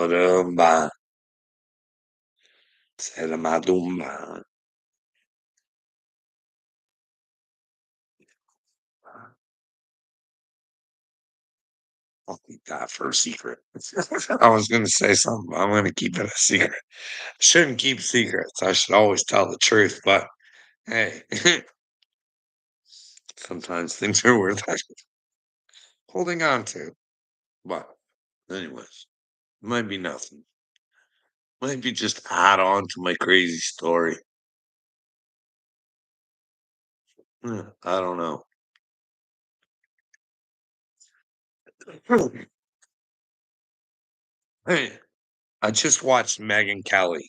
Caramba, sei madumba. I'll keep that for a secret. I was gonna say something, but I'm gonna keep it a secret. Shouldn't keep secrets. I should always tell the truth, but hey, sometimes things are worth holding on to. But anyways, might be nothing. Might be just add on to my crazy story. I don't know. Hey, I just watched Megan Kelly,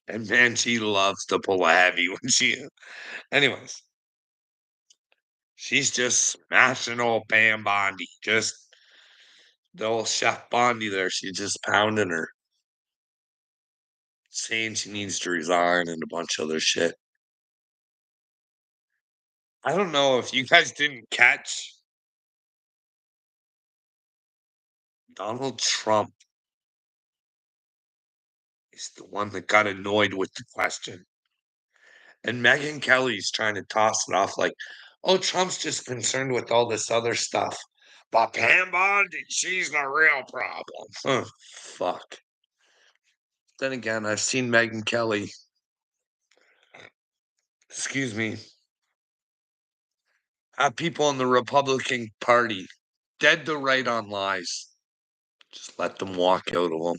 and man, she loves to pull a heavy when she. Anyways, she's just smashing old Pam Bondi. Just the old Chef Bondi there. She's just pounding her, saying she needs to resign and a bunch of other shit. I don't know if you guys didn't catch Donald Trump is the one that got annoyed with the question. And Megyn Kelly's trying to toss it off like, oh, Trump's just concerned with all this other stuff. But Pam Bondi, she's the real problem. Huh, fuck. Then again, I've seen Megyn Kelly, excuse me, have people in the Republican Party dead to right on lies. Just let them walk out of them.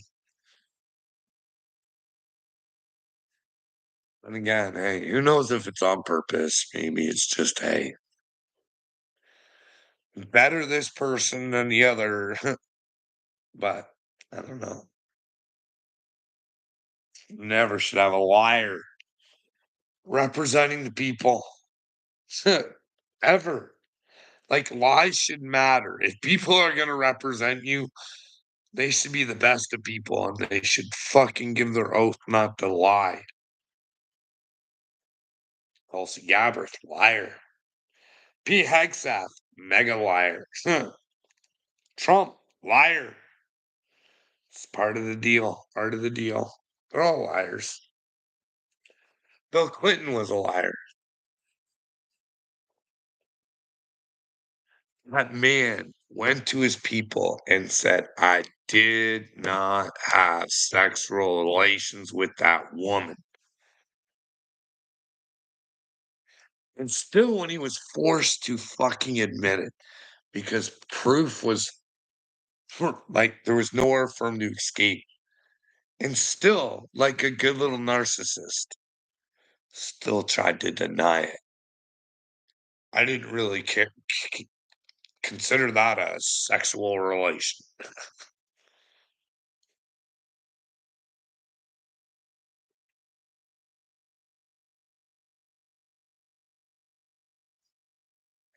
And again, hey, who knows if it's on purpose? Maybe it's just, hey, better this person than the other. But I don't know. Never should have a liar representing the people. Ever. Like, lies should matter. If people are going to represent you, they should be the best of people and they should fucking give their oath not to lie. Tulsi Gabbard, liar. Pete Hegseth, mega liar. Trump, liar. It's part of the deal. Part of the deal. They're all liars. Bill Clinton was a liar. That man went to his people and said, I did not have sexual relations with that woman. And still, when he was forced to fucking admit it, because proof was like there was nowhere for him to escape, and still, like a good little narcissist, still tried to deny it. I didn't really consider that a sexual relation.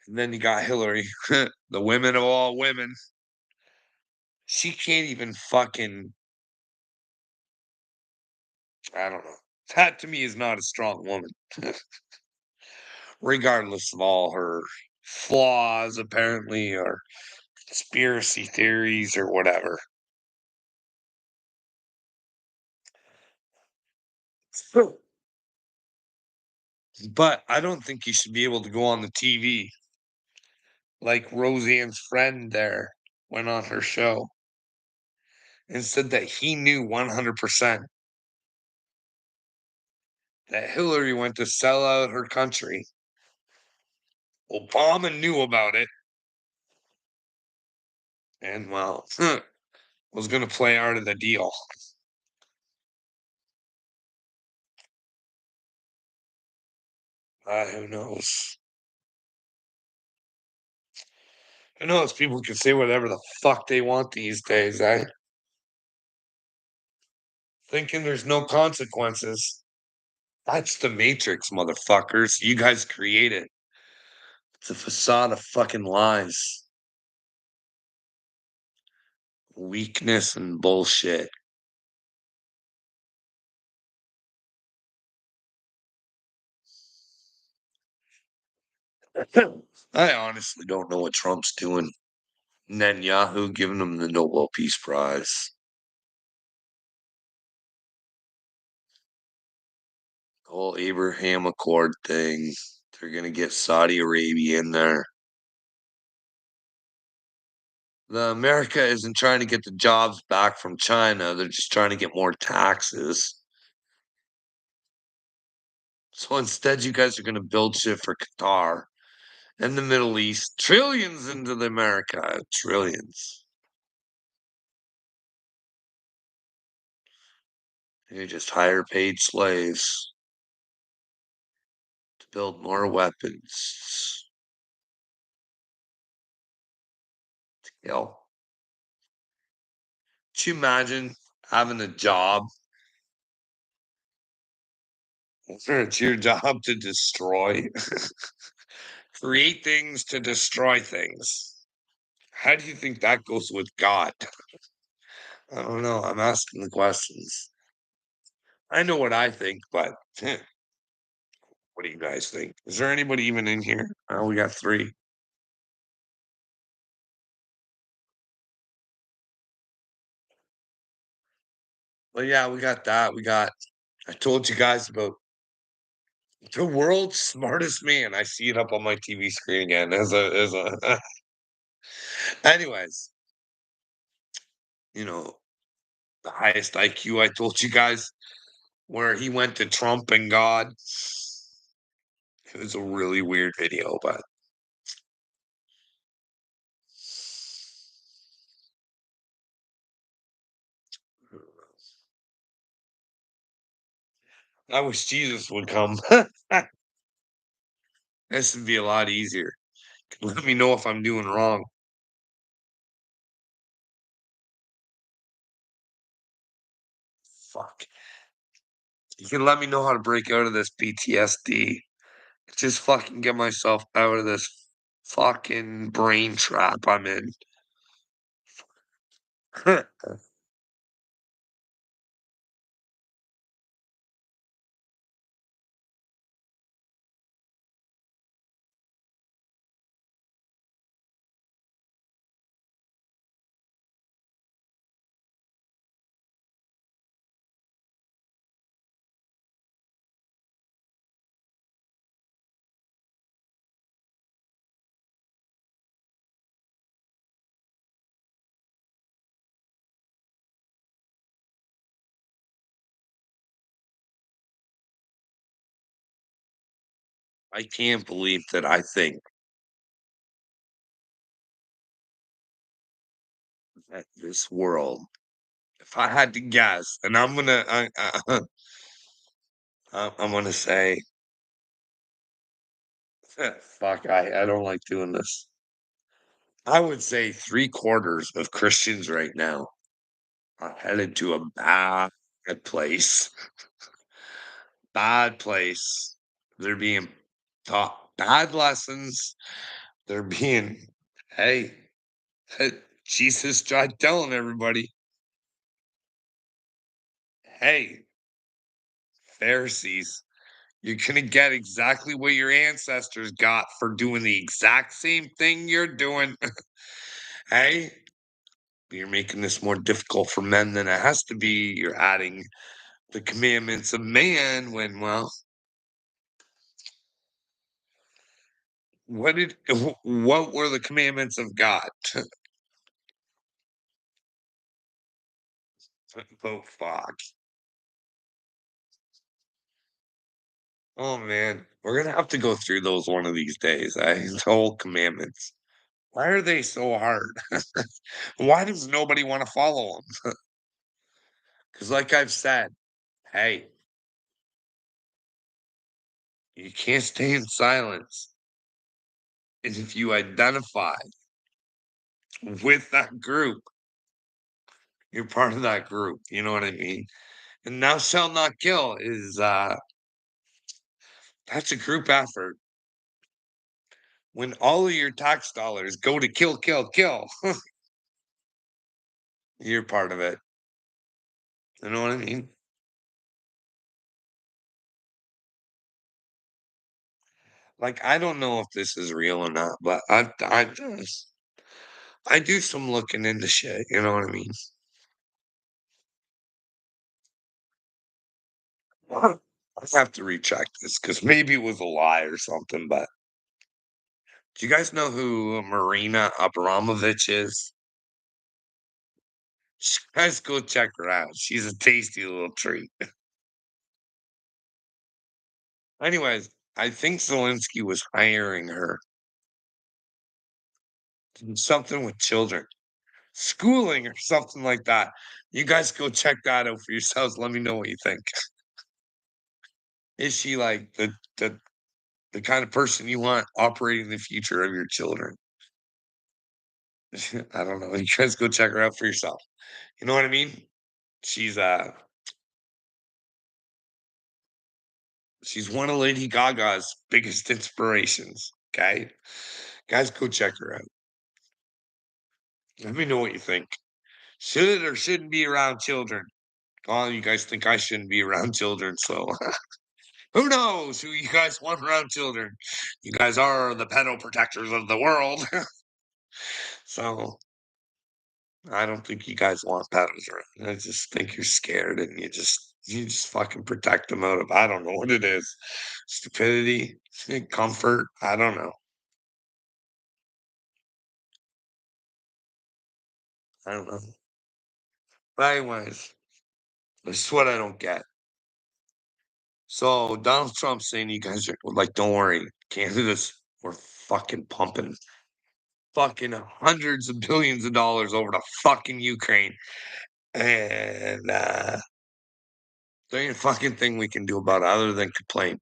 And then you got Hillary, the women of all women. She can't even fucking, I don't know. That to me is not a strong woman, regardless of all her flaws, apparently, or conspiracy theories or whatever. But I don't think you should be able to go on the TV like Roseanne's friend there went on her show and said that he knew 100% that Hillary went to sell out her country. Obama knew about it and, well, was going to play out of the deal. Who knows? Who knows? People can say whatever the fuck they want these days, eh? Thinking there's no consequences. That's the Matrix, motherfuckers. You guys created. It's a facade of fucking lies, weakness, and bullshit. I honestly don't know what Trump's doing. Netanyahu giving him the Nobel Peace Prize. The whole Abraham Accord thing. They're gonna get Saudi Arabia in there. The America isn't trying to get the jobs back from China. They're just trying to get more taxes. So instead, you guys are going to build shit for Qatar and the Middle East, trillions into the America, trillions. You just hire paid slaves to build more weapons. You know, could you imagine having a job where it's your job to destroy, create things to destroy things? How do you think that goes with God? I don't know. I'm asking the questions. I know what I think, but what do you guys think? Is there anybody even in here? Oh, we got three. Well, yeah, we got that. I told you guys about the world's smartest man. I see it up on my TV screen again anyways, you know, the highest IQ I told you guys where he went to Trump and God. It was a really weird video, but I wish Jesus would come. This would be a lot easier. Let me know if I'm doing wrong. Fuck. You can let me know how to break out of this PTSD. Just fucking get myself out of this fucking brain trap I'm in. I can't believe that I think that this world, if I had to guess, and I'm gonna say, fuck, I don't like doing this. I would say three-quarters of Christians right now are headed to a bad place. Bad place. They're being taught bad lessons. They're being, hey, Jesus tried telling everybody, hey, Pharisees, you're going to get exactly what your ancestors got for doing the exact same thing you're doing. Hey, you're making this more difficult for men than it has to be. You're adding the commandments of man when, well, what were the commandments of God? Oh, fuck. Oh, man. We're going to have to go through those one of these days. The whole commandments. Why are they so hard? Why does nobody want to follow them? Because, like I've said, hey, you can't stay in silence. And if you identify with that group, you're part of that group. You know what I mean? And thou shalt not kill is that's a group effort. When all of your tax dollars go to kill, kill, kill, you're part of it. You know what I mean? Like I don't know if this is real or not, but I do some looking into shit, you know what I mean? Well, I have to recheck this because maybe it was a lie or something, but do you guys know who Marina Abramovich is? Guys, go check her out. She's a tasty little treat. Anyways, I think Zelensky was hiring her to do something with children, schooling or something like that. You guys go check that out for yourselves. Let me know what you think. Is she like the kind of person you want operating the future of your children? I don't know. You guys go check her out for yourself. You know what I mean? She's uh she's one of Lady Gaga's biggest inspirations. Okay. Guys, go check her out. Let me know what you think. Should or shouldn't be around children. All you guys think I shouldn't be around children, so who knows who you guys want around children? You guys are the pedo protectors of the world. So I don't think you guys want pedos around. I just think you're scared and you just fucking protect them out of I don't know what it is. Stupidity, comfort. I don't know. I don't know. But anyways, this is what I don't get. So Donald Trump saying you guys are like, don't worry, Canada's we're fucking pumping fucking hundreds of billions of dollars over to fucking Ukraine. And there ain't a fucking thing we can do about it other than complain.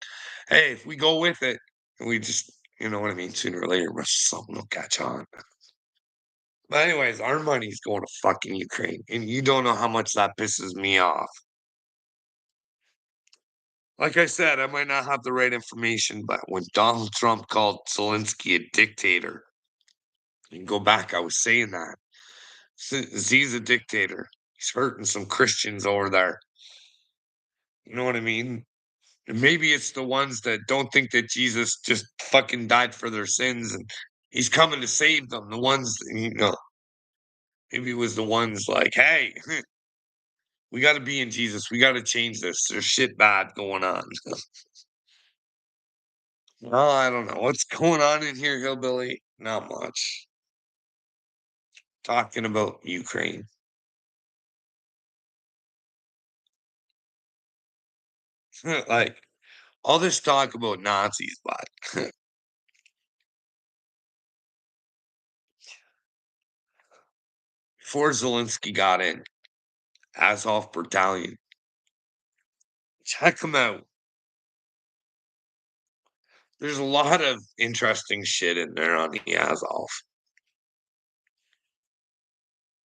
Hey, if we go with it, we just you know what I mean, sooner or later, something will catch on. But anyways, our money's going to fucking Ukraine. And you don't know how much that pisses me off. Like I said, I might not have the right information, but when Donald Trump called Zelensky a dictator, you can go back, I was saying that. He's a dictator. He's hurting some Christians over there. You know what I mean? And maybe it's the ones that don't think that Jesus just fucking died for their sins and he's coming to save them. The ones, maybe it was the ones like, hey, we got to be in Jesus. We got to change this. There's shit bad going on. Well, I don't know. What's going on in here, Hillbilly? Not much. Talking about Ukraine. Like, all this talk about Nazis, but before Zelensky got in, Azov Battalion, check them out. There's a lot of interesting shit in there on the Azov,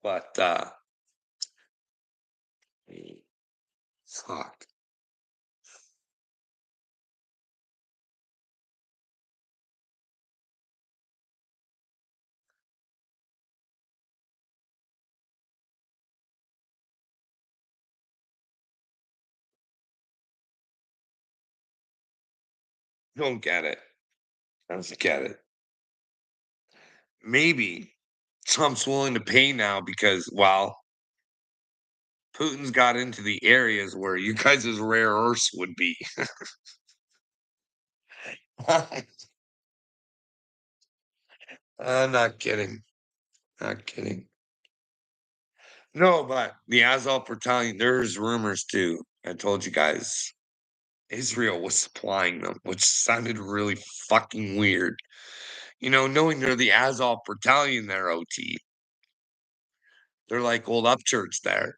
but fuck, don't get it. Don't get it. Maybe Trump's willing to pay now because, well, Putin's got into the areas where you guys' rare earths would be. I'm not kidding. Not kidding. No, but the Azov Battalion, there's rumors too. I told you guys Israel was supplying them, which sounded really fucking weird. Knowing they're the Azov Battalion there, OT. They're like old upchurch there.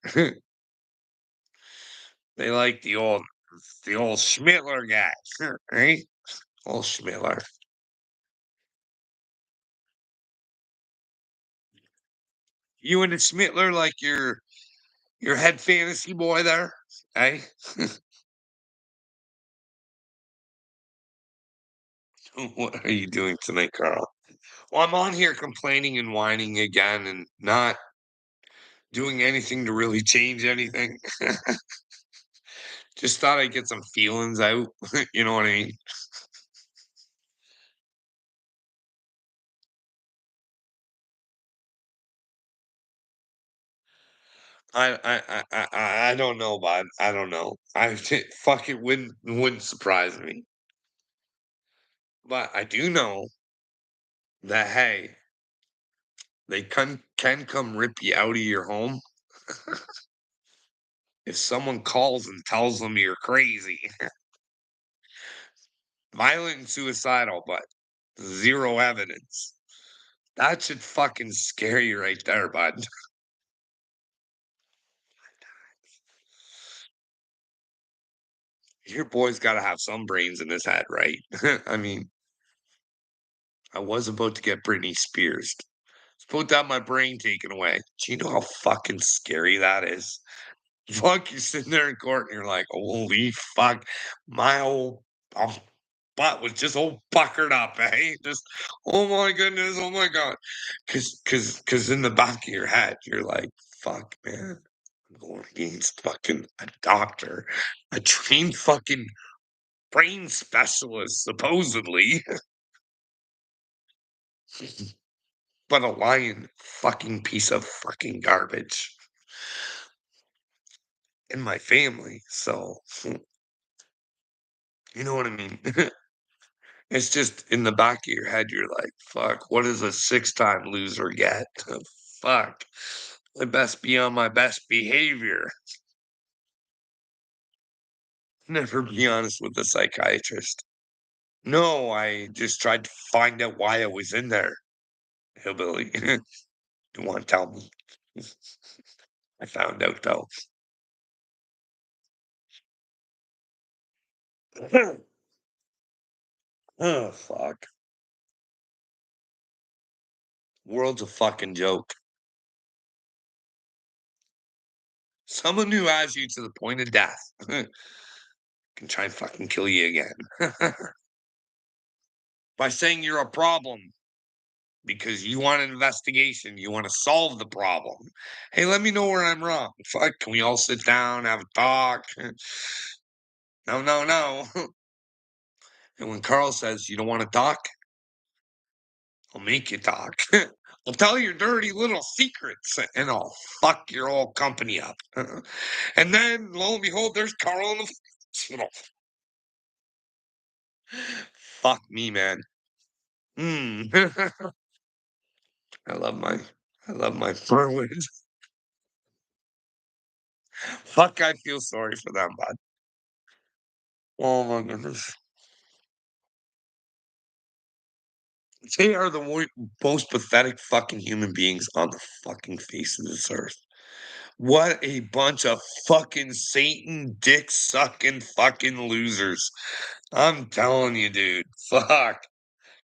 They like the old Schmittler guy, right? Old Schmittler. You and the Schmittler like your head fantasy boy there, hey? What are you doing tonight, Carl? Well, I'm on here complaining and whining again and not doing anything to really change anything. Just thought I'd get some feelings out. You know what I mean? I don't know, bud. I don't know. I fuck it wouldn't surprise me. But I do know that hey, they can come rip you out of your home if someone calls and tells them you're crazy. Violent and suicidal, but zero evidence. That should fucking scare you right there, bud. Your boy's gotta have some brains in his head, right? I mean, I was about to get Britney Spears. Supposed to have my brain taken away. Do you know how fucking scary that is? Fuck, you're sitting there in court and you're like, holy fuck, my old butt was just all puckered up, eh? Just, oh my goodness, oh my god. Cause in the back of your head, you're like, fuck, man. I'm going against fucking a doctor, a trained fucking brain specialist, supposedly, but a lying fucking piece of fucking garbage in my family. So, you know what I mean? It's just in the back of your head, you're like, fuck, what does a 6-time loser get? Fuck. I best be on my best behavior. Never be honest with a psychiatrist. No, I just tried to find out why I was in there, hillbilly. You want to tell me? I found out though. Oh, fuck. World's a fucking joke. Someone who has you to the point of death can try and fucking kill you again by saying you're a problem because you want an investigation. You want to solve the problem. Hey, let me know where I'm wrong. Fuck, can we all sit down, have a talk? No, no, no. And when Carl says you don't want to talk, I'll make you talk. I'll tell your dirty little secrets and I'll fuck your whole company up. And then, lo and behold, there's Carl in the. You know, fuck me, man. Mm. I love my, I love my Merlins. Fuck, I feel sorry for them, bud. Oh my goodness. They are the most pathetic fucking human beings on the fucking face of this earth. What a bunch of fucking Satan dick sucking fucking losers. I'm telling you, dude. Fuck.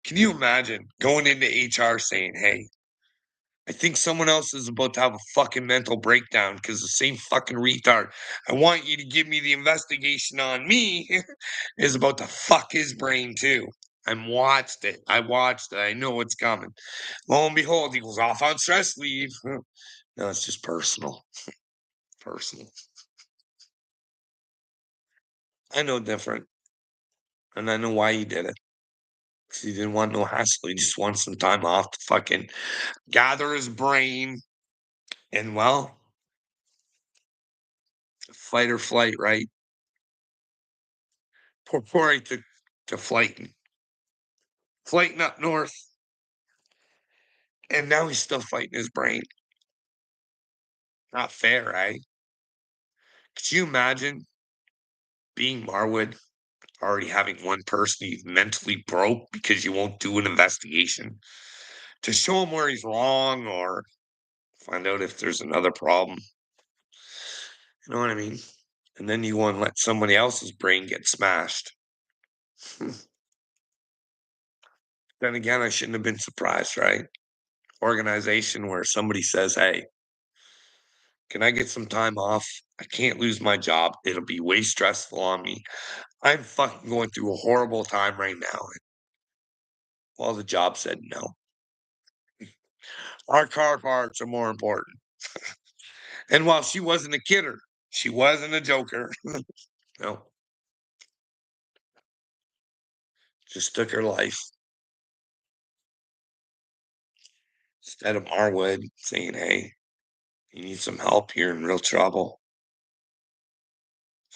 Can you imagine going into HR saying, hey, I think someone else is about to have a fucking mental breakdown because the same fucking retard I want you to give me the investigation on me is about to fuck his brain too. I watched it. I watched it. I know what's coming. Lo and behold, he goes off on stress leave. No, it's just personal. Personal. I know different. And I know why he did it. 'Cause he didn't want no hassle. He just wanted some time off to fucking gather his brain and, well, fight or flight, right? Poor right to flighting. Flighting up north. And now he's still fighting his brain. Not fair, right? Could you imagine being Marwood, already having one person you've mentally broke because you won't do an investigation to show him where he's wrong or find out if there's another problem? You know what I mean? And then you want to let somebody else's brain get smashed. Then again, I shouldn't have been surprised, right? Organization where somebody says, hey, can I get some time off? I can't lose my job. It'll be way stressful on me. I'm fucking going through a horrible time right now. Well, the job said no. Our car parts are more important. And while she wasn't a kidder, she wasn't a joker. No, just took her life instead of Marwood saying, hey, You need some help, you're in real trouble.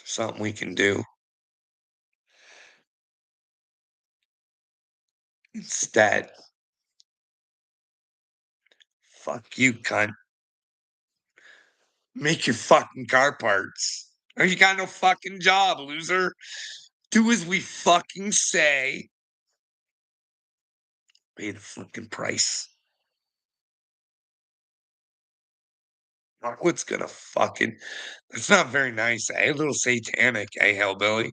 Something we can do. Instead, fuck you, cunt. Make your fucking car parts. Or you got no fucking job, loser. Do as we fucking say. Pay the fucking price. What's gonna fucking. That's not very nice, eh? A little satanic, eh, hellbilly?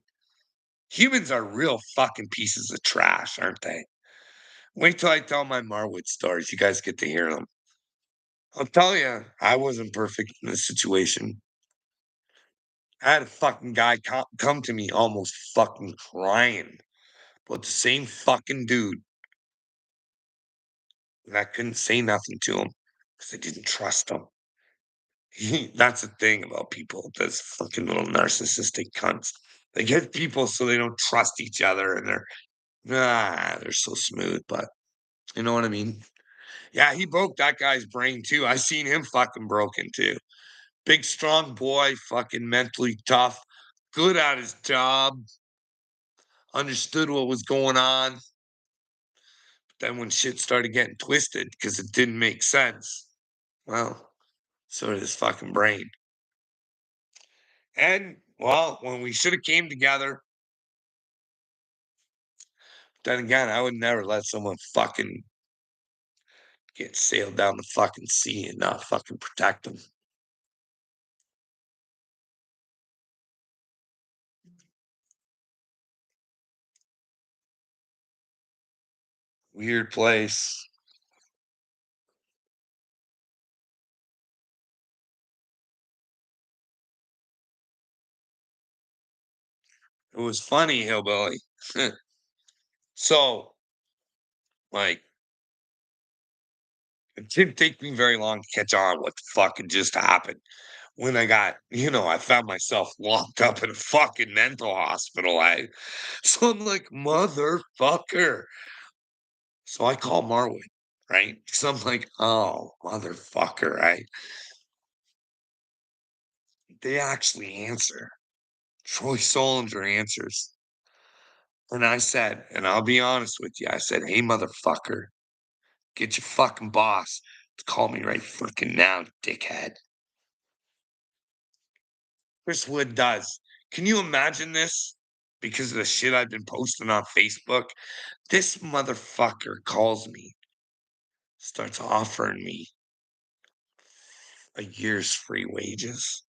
Humans are real fucking pieces of trash, aren't they? Wait till I tell my Marwood stories. You guys get to hear them. I'll tell you, I wasn't perfect in this situation. I had a fucking guy come to me almost fucking crying about the same fucking dude, and I couldn't say nothing to him because I didn't trust him. That's the thing about people, those fucking little narcissistic cunts. They get people so they don't trust each other, and they're so smooth, but you know what I mean? Yeah, he broke that guy's brain too. I seen him fucking broken too. Big, strong boy, fucking mentally tough, good at his job, understood what was going on. Then when shit started getting twisted because it didn't make sense, well, so did his fucking brain. And well, when we should have came together, then again, I would never let someone fucking get sailed down the fucking sea and not fucking protect them. Weird place. It was funny, hillbilly. So, like, it didn't take me very long to catch on what the fuck had just happened. When I got, I found myself locked up in a fucking mental hospital. So I'm like, motherfucker. So I call Marwood, right? So I'm like, oh, motherfucker, right? They actually answer. Troy Solinger answers. And I said, and I'll be honest with you, I said, hey, motherfucker, get your fucking boss to call me right fucking now, dickhead. Chris Wood does. Can you imagine this? Because of the shit I've been posting on Facebook, this motherfucker calls me, starts offering me a year's free wages,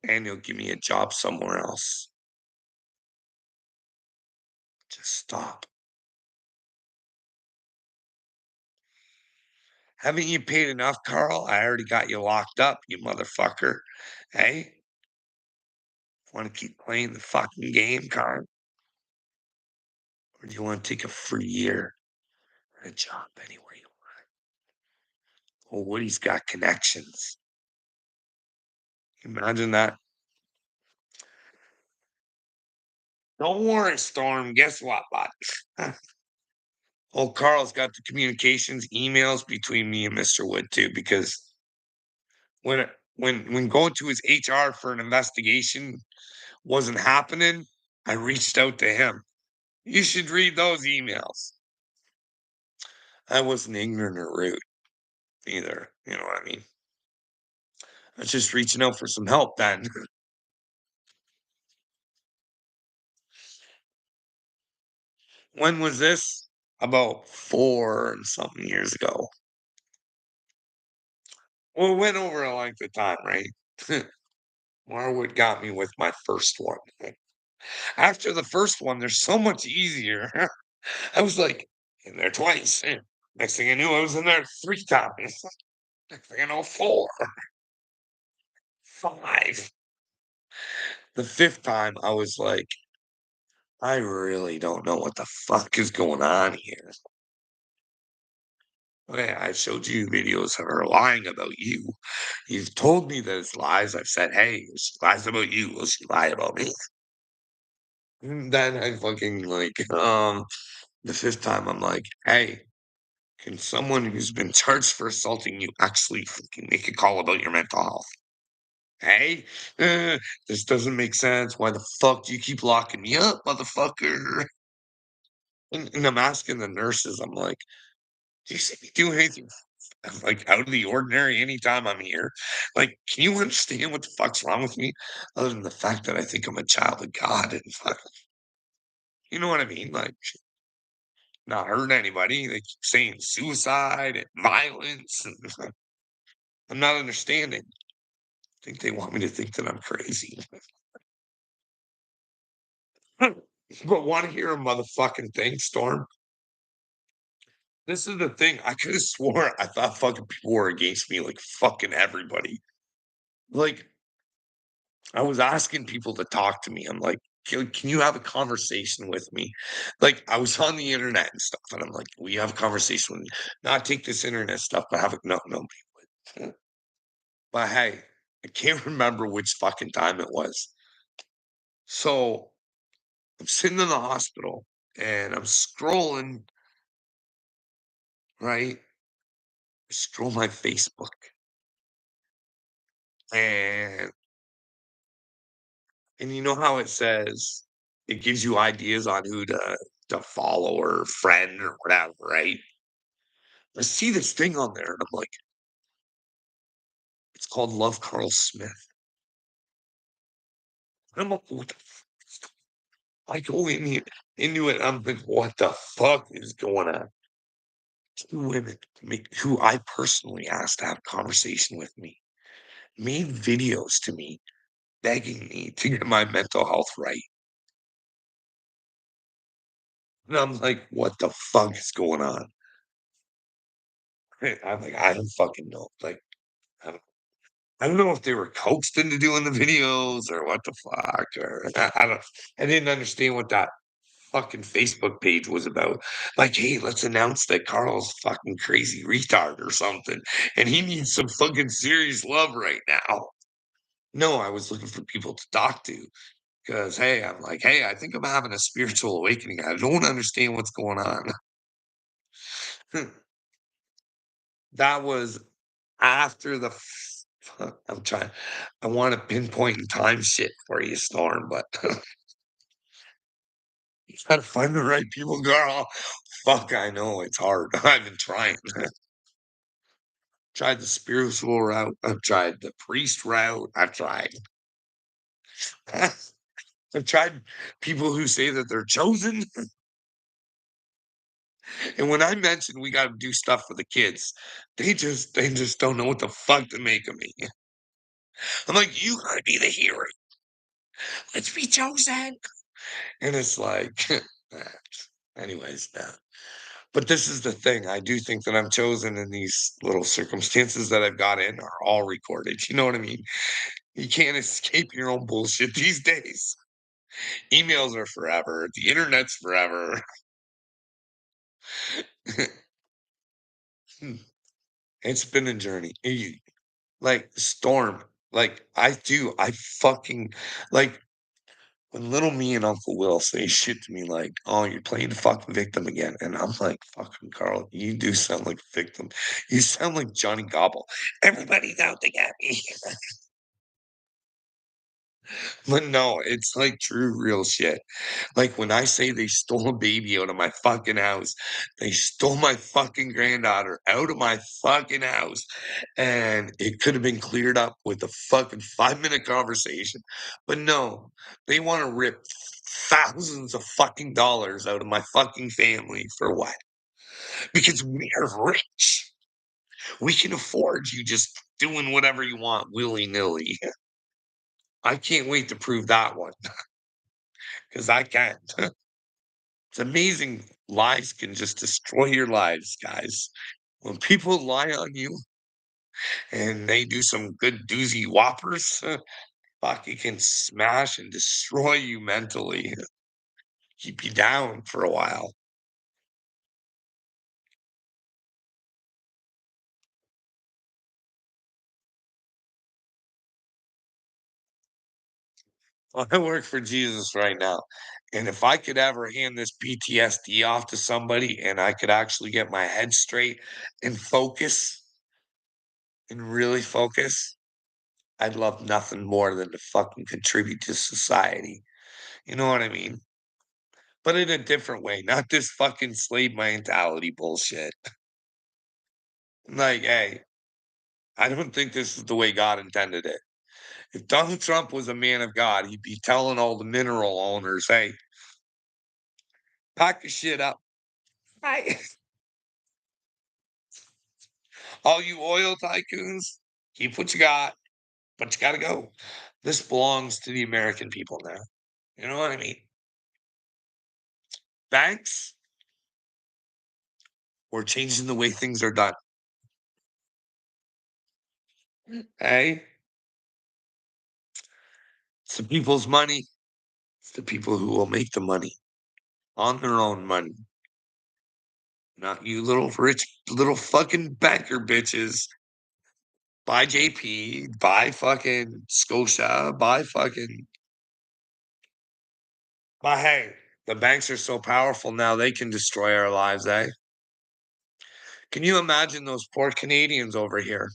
and he'll give me a job somewhere else. Just stop. Haven't you paid enough, Carl? I already got you locked up, you motherfucker. Hey, want to keep playing the fucking game, Carl? Or do you want to take a free year and a job anywhere you want? Well, Woody's got connections. Imagine that. Don't worry, Storm. Guess what, bud? Oh, Carl's got the communications emails between me and Mr. Wood too, because when going to his HR for an investigation wasn't happening, I reached out to him. You should read those emails. I wasn't ignorant or rude either. You know what I mean? I was just reaching out for some help then. When was this? About 4 and something years ago. Well, it went over a length of time, right? Marwood got me with my first one. After the first one, they're so much easier. I was like in there twice. Next thing I knew, I was in there 3 times. Next thing I know, 4, 5. The 5th time, I was like, I really don't know what the fuck is going on here. Okay, I showed you videos of her lying about you. You've told me that it's lies. I've said, hey, she lies about you. Will she lie about me? And then I fucking like, the 5th time, I'm like, hey, Can someone who's been charged for assaulting you actually fucking make a call about your mental health? Hey, this doesn't make sense. Why the fuck do you keep locking me up, motherfucker? And I'm asking the nurses, I'm like, do you see me do anything like out of the ordinary anytime I'm here? Like, can you understand what the fuck's wrong with me? Other than the fact that I think I'm a child of God and fuck, you know what I mean? Like, not hurting anybody. They keep saying suicide and violence. And I'm not understanding. I think they want me to think that I'm crazy. But want to hear a motherfucking thing, Storm? This is the thing. I could have swore I thought fucking people were against me, like fucking everybody. Like, I was asking people to talk to me. I'm like, can you have a conversation with me? Like, I was on the internet and stuff, and I'm like, we have a conversation with me. Not take this internet stuff, but have a no. But hey, I can't remember which fucking time it was. So I'm sitting in the hospital and I'm scrolling, right? Scroll my Facebook and you know how it says it gives you ideas on who to follow or friend or whatever, right? I see this thing on there and I'm like, it's called Love Carl Smith. And I'm like, what the I go into it, I'm like, what the fuck is going on? Two women who I personally asked to have a conversation with me made videos to me begging me to get my mental health right. And I'm like, what the fuck is going on? I'm like, I don't fucking know. Like, I don't, I don't know if they were coaxed into doing the videos or what the fuck, or I don't, I didn't understand what that fucking Facebook page was about. Like, hey, let's announce that Carl's fucking crazy retard or something, and he needs some fucking serious love right now. No, I was looking for people to talk to because, hey, I'm like, hey, I think I'm having a spiritual awakening. I don't understand what's going on. That was after I'm trying. I want to pinpoint in time shit for you, Storm, but you gotta find the right people, girl. Fuck, I know it's hard. I've been trying. Tried the spiritual route. I've tried the priest route. I've tried. I've tried people who say that they're chosen. And when I mention we got to do stuff for the kids, they just don't know what the fuck to make of me. I'm like, you gotta be the hero. Let's be chosen. And it's like, anyways, no. But this is the thing. I do think that I'm chosen, and these little circumstances that I've got in are all recorded. You know what I mean? You can't escape your own bullshit these days. Emails are forever. The internet's forever. It's been a journey. Like Storm. Like I fucking like when little me and Uncle Will say shit to me like, "Oh, you're playing the fucking victim again," and I'm like, "Fucking Carl, you do sound like a victim. You sound like Johnny Gobble. Everybody's out to get me." But no, it's like true, real shit. Like when I say they stole a baby out of my fucking house, they stole my fucking granddaughter out of my fucking house, and it could have been cleared up with a fucking 5-minute conversation. But no, they want to rip thousands of fucking dollars out of my fucking family for what? Because we are rich. We can afford you just doing whatever you want willy nilly. I can't wait to prove that one because I can. It's amazing lies can just destroy your lives, guys. When people lie on you and they do some good doozy whoppers, fuck, it can smash and destroy you mentally, keep you down for a while. I work for Jesus right now, and if I could ever hand this PTSD off to somebody and I could actually get my head straight and focus and really focus, I'd love nothing more than to fucking contribute to society. You know what I mean? But in a different way, not this fucking slave mentality bullshit. Like, hey, I don't think this is the way God intended it. If Donald Trump was a man of God, he'd be telling all the mineral owners, hey, pack your shit up. Right. All you oil tycoons, keep what you got, but you gotta go. This belongs to the American people now. You know what I mean? Banks, we're changing the way things are done. Hey, it's the people's money. It's the people who will make the money on their own money. Not you little rich little fucking banker bitches. Buy JP, buy fucking Scotia, buy fucking. But hey, the banks are so powerful now they can destroy our lives, eh? Can you imagine those poor Canadians over here?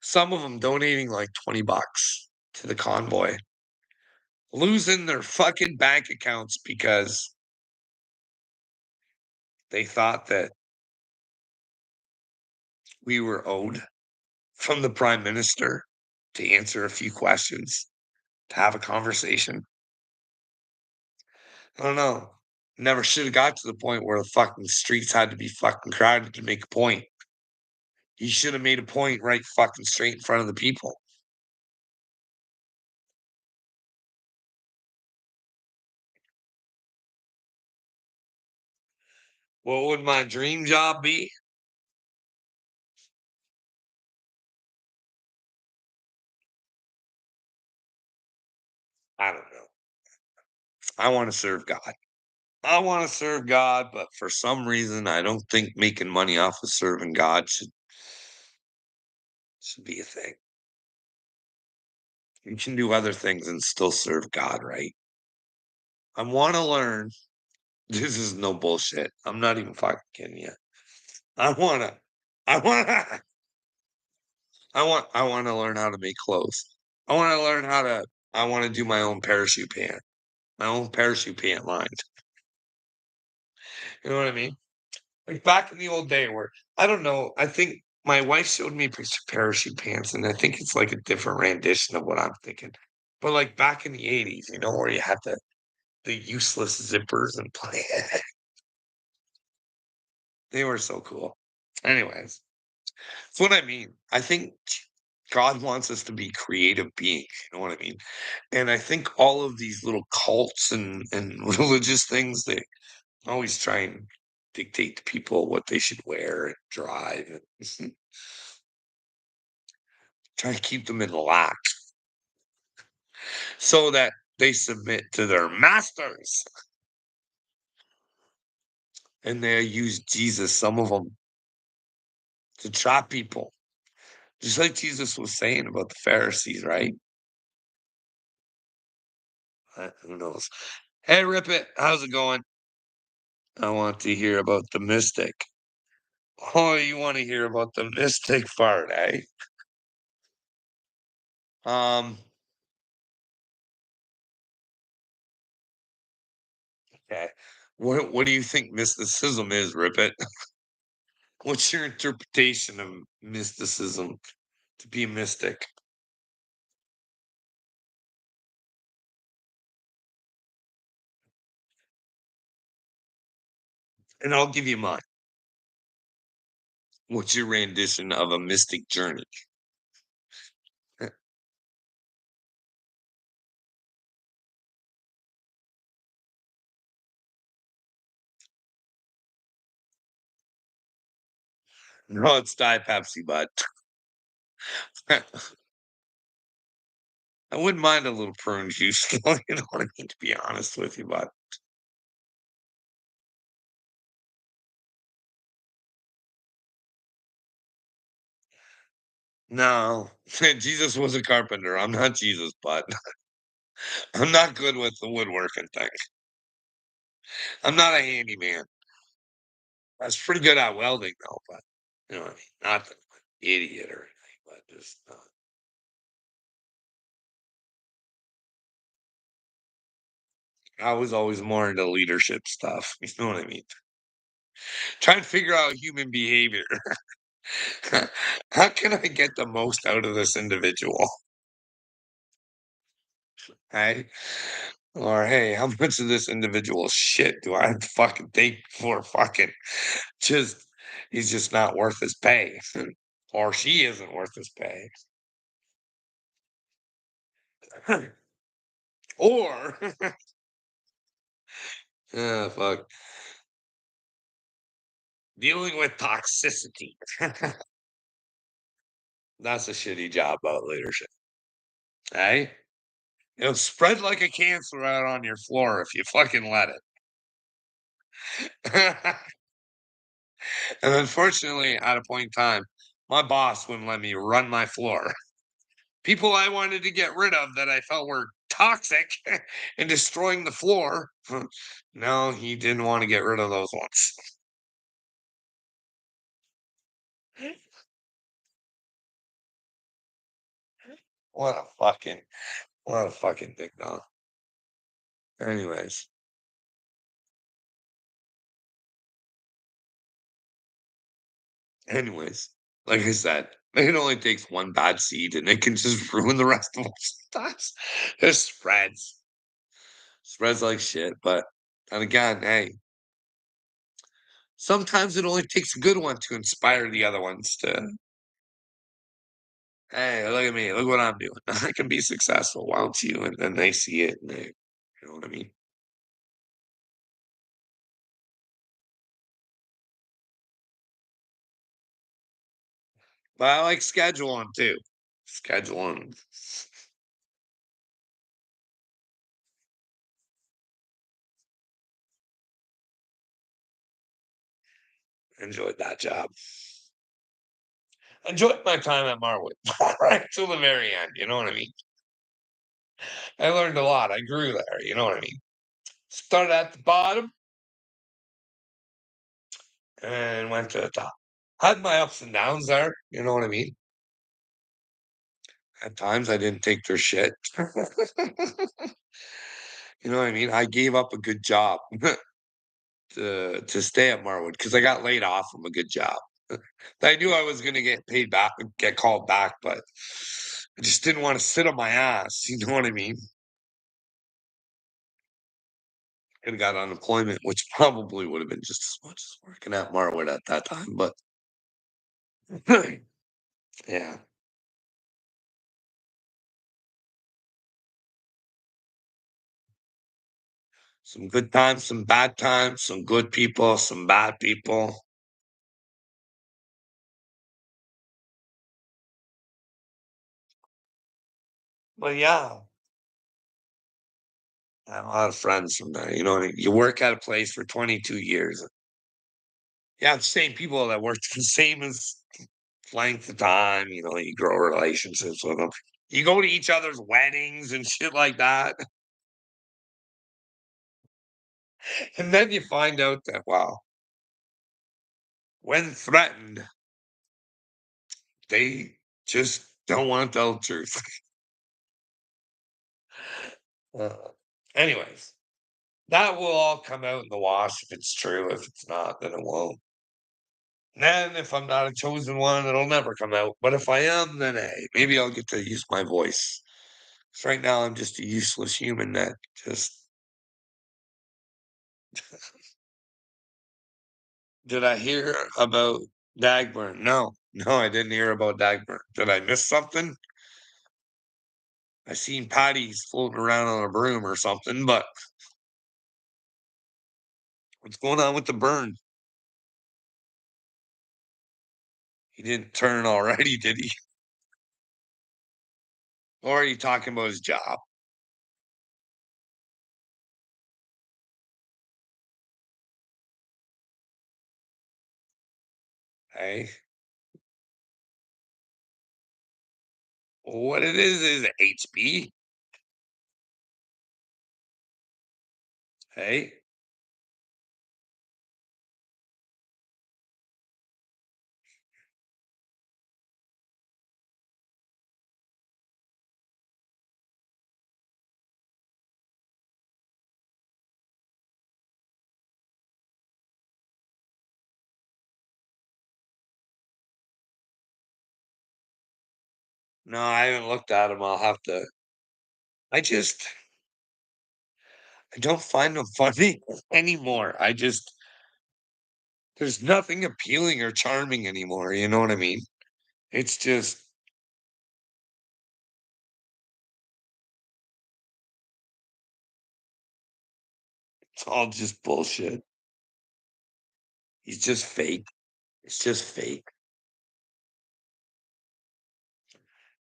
Some of them donating like 20 bucks to the convoy, losing their fucking bank accounts because they thought that we were owed from the prime minister to answer a few questions, to have a conversation. I don't know. Never should have got to the point where the fucking streets had to be fucking crowded to make a point. He should have made a point right fucking straight in front of the people. What would my dream job be? I don't know. I want to serve God. I want to serve God, but for some reason, I don't think making money off of serving God should be a thing. You can do other things and still serve God, right? I want to learn. This is no bullshit. I'm not even fucking kidding you. I wanna. I wanna. I wanna learn how to make clothes. I wanna learn how to I wanna do my own parachute pant line. You know what I mean? Like back in the old day where I don't know, I think my wife showed me a picture of parachute pants, and I think it's like a different rendition of what I'm thinking. But like back in the '80s, you know, where you had the useless zippers and play they were so cool. Anyways, that's what I mean. I think God wants us to be creative beings, you know what I mean? And I think all of these little cults and religious things, they always try and dictate to people what they should wear and drive and try to keep them in lack so that they submit to their masters. And they use Jesus, some of them, to trap people. Just like Jesus was saying about the Pharisees, right? Who knows? Hey, Rip It, how's it going? I want to hear about the mystic. Oh, you want to hear about the mystic part, eh? Um, okay. What do you think mysticism is, Rip It? What's your interpretation of mysticism to be a mystic? And I'll give you mine. What's your rendition of a mystic journey? No, it's Diet Pepsi, bud. I wouldn't mind a little prune juice, though, you know what I mean, to be honest with you, bud. No, Jesus was a carpenter. I'm not Jesus, but I'm not good with the woodworking thing. I'm not a handyman. I was pretty good at welding though, but you know what I mean? Not the idiot or anything, but just I was always more into leadership stuff. You know what I mean? Trying to figure out human behavior. How can I get the most out of this individual? Hey, or hey, how much of this individual shit do I have to fucking take for fucking just he's just not worth his pay, or she isn't worth his pay, or fuck, dealing with toxicity. That's a shitty job about leadership. Hey, it'll spread like a cancer out on your floor if you fucking let it. And unfortunately, at a point in time, my boss wouldn't let me run my floor. People I wanted to get rid of that I felt were toxic and destroying the floor. No, he didn't want to get rid of those ones. What a fucking what a fucking dick dog. Anyways, anyways, like I said, it only takes one bad seed and it can just ruin the rest of them sometimes. It spreads like shit. But and again, hey, sometimes it only takes a good one to inspire the other ones to, hey, look at me, look what I'm doing. I can be successful. Why don't you? And then they see it and they, you know what I mean? But I like scheduling too. Scheduling. Enjoyed that job. Enjoyed my time at Marwood right till the very end. You know what I mean? I learned a lot. I grew there. You know what I mean? Started at the bottom and went to the top. Had my ups and downs there. You know what I mean? At times I didn't take their shit. You know what I mean? I gave up a good job to stay at Marwood because I got laid off from a good job. I knew I was gonna get paid back, get called back, but I just didn't want to sit on my ass. You know what I mean? And got unemployment, which probably would have been just as much as working at Marwood at that time. But yeah, some good times, some bad times, some good people, some bad people. But yeah, I have a lot of friends from there. You know, what I mean? You work at a place for 22 years. Yeah, the same people that worked the same as length of time. You know, you grow relationships with them. You go to each other's weddings and shit like that. And then you find out that, wow, when threatened, they just don't want to tell the truth. Uh, anyways, that will all come out in the wash if it's true. If it's not, then it won't. Then, if I'm not a chosen one, it'll never come out. But if I am, then hey, maybe I'll get to use my voice. 'Cause right now, I'm just a useless human that just. Did I hear about Dagburn? No, no, I didn't hear about Dagburn. Did I miss something? I seen Patty's floating around on a broom or something, but what's going on with the burn? He didn't turn already, did he? Or are you talking about his job? Hey, What it is HB. Hey, no, I haven't looked at them. I'll have to. I just, I don't find them funny anymore. There's nothing appealing or charming anymore. You know what I mean? It's just, it's all just bullshit. He's just fake. It's just fake.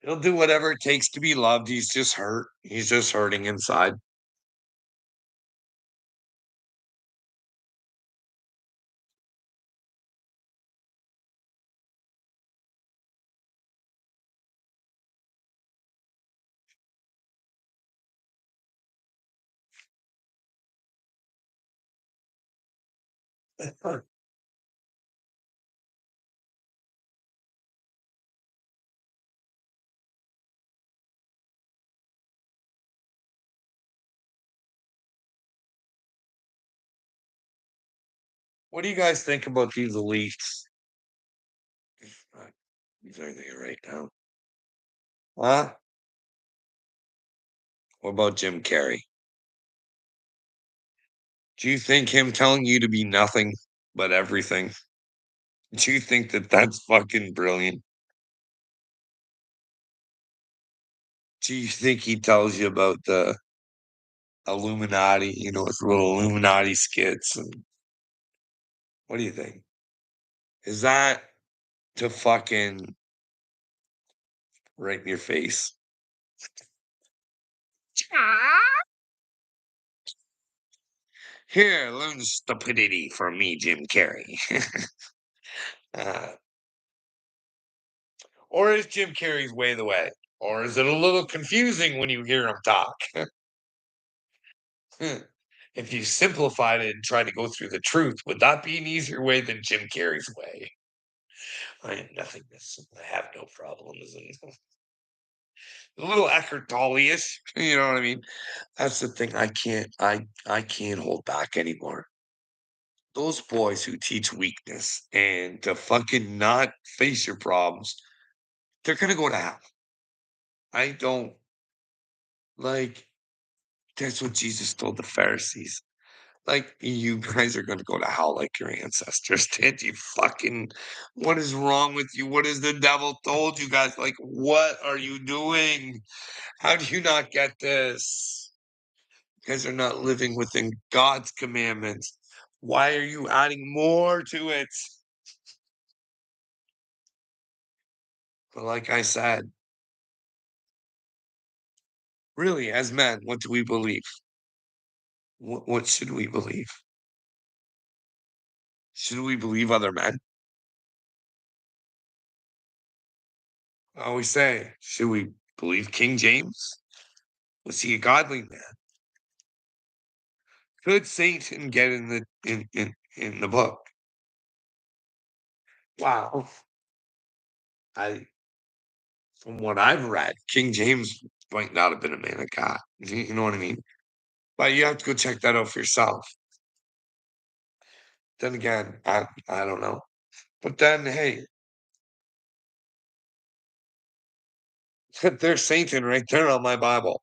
He'll do whatever it takes to be loved. He's just hurt. He's just hurting inside. What do you guys think about these elites? These are they right now? Huh? What about Jim Carrey? Do you think him telling you to be nothing but everything? Do you think that that's fucking brilliant? Do you think he tells you about the Illuminati, his little Illuminati skits? And what do you think? Is that to fucking right in your face? Here, learn stupidity from me, Jim Carrey. uh, or is Jim Carrey's way the way? Or is it a little confusing when you hear him talk? If you simplified it and tried to go through the truth, would that be an easier way than Jim Carrey's way? I am nothingness. I have no problems. And a little Eckhart Tolle-ish, you know what I mean? That's the thing. I can't hold back anymore. Those boys who teach weakness and to fucking not face your problems, they're gonna go to hell. I don't like that's what Jesus told the Pharisees. Like, you guys are gonna go to hell like your ancestors did. You fucking what is wrong with you? What has the devil told you guys? Like, what are you doing? How do you not get this? You guys are not living within God's commandments. Why are you adding more to it? But like I said, really, as men, what do we believe? What should we believe? Should we believe other men? I always say, should we believe King James? Was he a godly man? Could Satan get in the book? Wow. I from what I've read, King James might not have been a man of God. You know what I mean? But you have to go check that out for yourself. Then again, I don't know. But then hey, there's Satan right there on my Bible.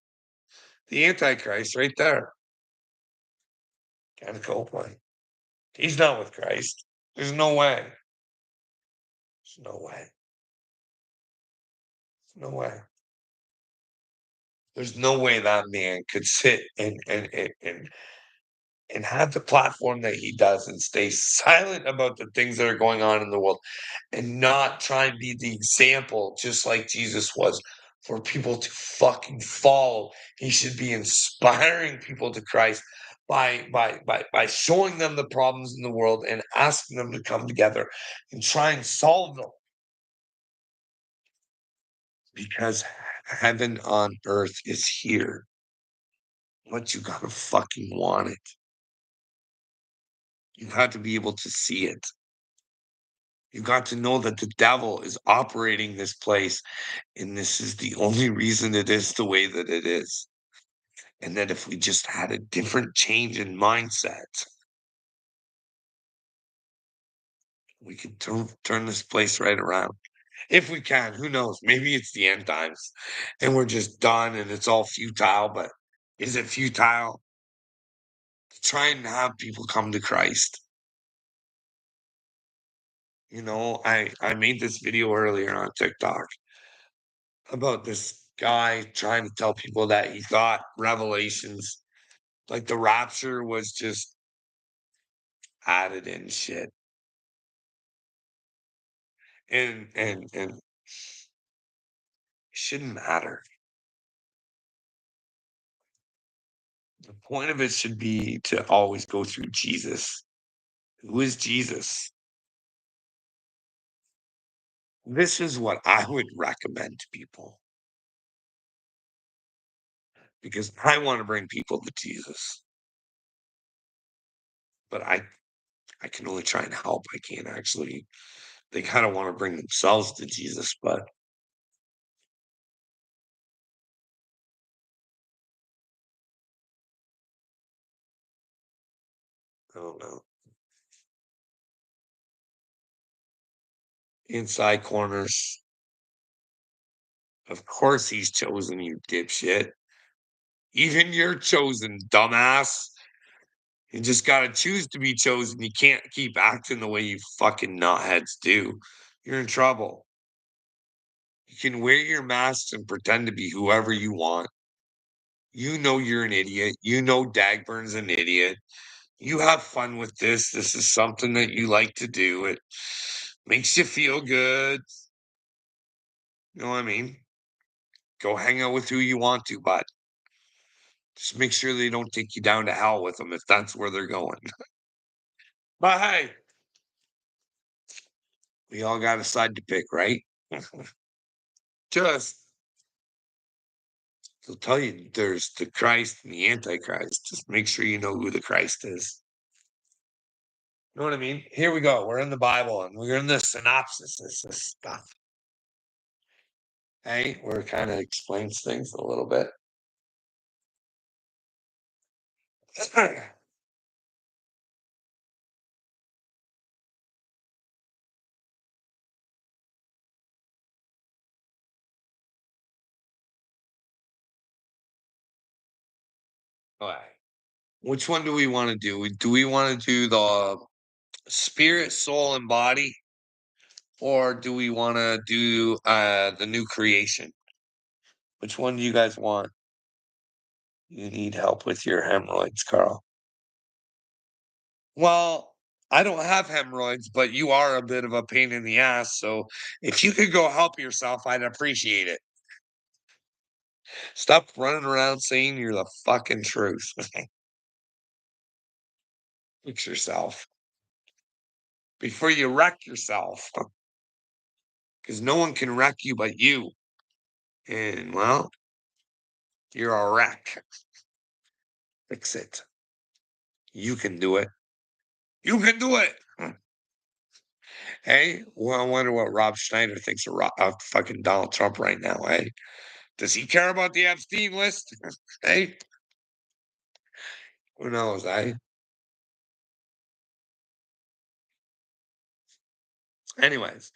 The Antichrist right there. Gotta go play. He's not with Christ. There's no way. There's no way. There's no way. There's no way that man could sit and have the platform that he does and stay silent about the things that are going on in the world and not try and be the example just like Jesus was for people to fucking follow. He should be inspiring people to Christ by showing them the problems in the world and asking them to come together and try and solve them. Because Heaven on earth is here, but you gotta fucking want it. You got to be able to see it. You got to know that the devil is operating this place, and this is the only reason it is the way that it is. And that if we just had a different change in mindset, we could turn this place right around. If we can, who knows? Maybe it's the end times and we're just done and it's all futile, but is it futile to try and have people come to Christ? You know, I made this video earlier on TikTok about this guy trying to tell people that he thought revelations, like the rapture, was just added in shit. And it shouldn't matter. The point of it should be to always go through Jesus. Who is Jesus? This is what I would recommend to people because I want to bring people to Jesus, but I can only try and help. I can't actually. They kind of want to bring themselves to Jesus, but I don't know. Inside corners. Of course, he's chosen you, dipshit. Even you're chosen, dumbass. You just gotta choose to be chosen. You can't keep acting the way you fucking nutheads do. You're in trouble. You can wear your masks and pretend to be whoever you want. You know you're an idiot. You know Dagburn's an idiot. You have fun with this. This is something that you like to do. It makes you feel good. You know what I mean? Go hang out with who you want to, but just make sure they don't take you down to hell with them if that's where they're going. But hey, we all got a side to pick, right? Just they'll tell you there's the Christ and the Antichrist. Just make sure you know who the Christ is. You know what I mean? Here we go. We're in the Bible and we're in the synopsis. This stuff. Hey, where it kind of explains things a little bit. All right. Which one do we want to do? Do we want to do the spirit, soul, and body, or do we want to do the new creation? Which one do you guys want? You need help with your hemorrhoids, Carl. Well, I don't have hemorrhoids, but you are a bit of a pain in the ass. So if you could go help yourself, I'd appreciate it. Stop running around saying you're the fucking truth. Fix yourself before you wreck yourself, because no one can wreck you but you. And well, you're a wreck. Fix it. You can do it. You can do it. Hey, well, I wonder what Rob Schneider thinks of fucking Donald Trump right now. Hey, does he care about the Epstein list? Hey, who knows? Anyways,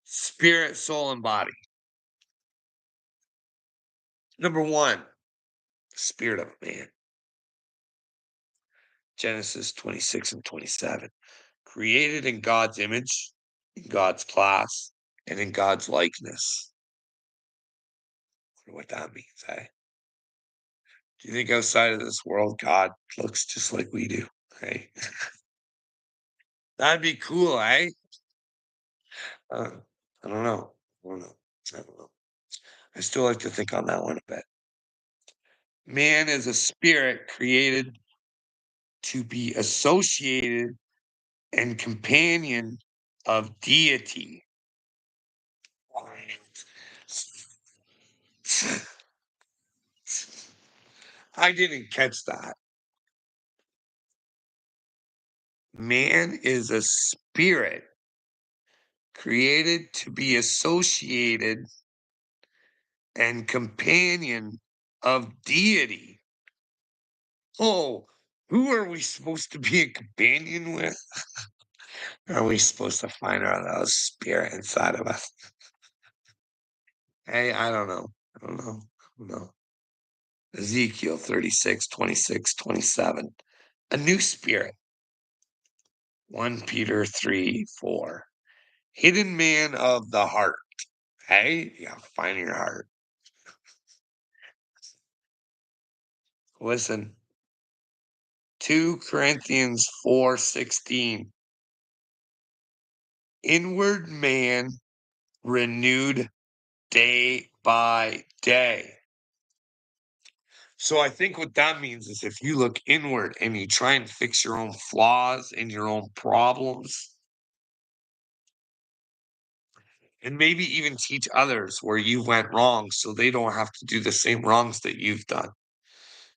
spirit, soul, and body. Number one, spirit of man. Genesis 26 and 27. Created in God's image, in God's class, and in God's likeness. I wonder what that means, eh? Do you think outside of this world, God looks just like we do? Hey, that'd be cool, eh? Uh, I don't know. I don't know. I don't know. I still like to think on that one a bit. Man is a spirit created to be associated and companion of deity. I didn't catch that. Man is a spirit created to be associated and companion of deity. Oh, who are we supposed to be a companion with? Are we supposed to find out a spirit inside of us? Hey, I don't know. I don't know. I don't know. Ezekiel 36, 26, 27. A new spirit. 1 Peter 3, 4. Hidden man of the heart. Hey, you gotta find your heart. Listen. 2 Corinthians 4:16. Inward man renewed day by day. So I think what that means is if you look inward and you try and fix your own flaws and your own problems, and maybe even teach others where you went wrong so they don't have to do the same wrongs that you've done.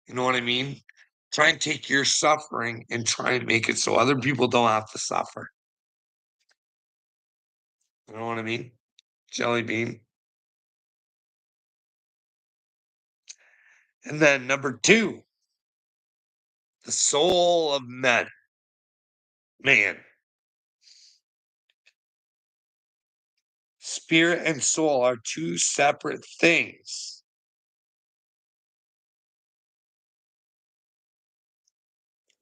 You know what I mean? Try and take your suffering and try and make it so other people don't have to suffer. You know what I mean? Jelly bean. And then number 2, the soul of men. Man, spirit and soul are 2 separate things.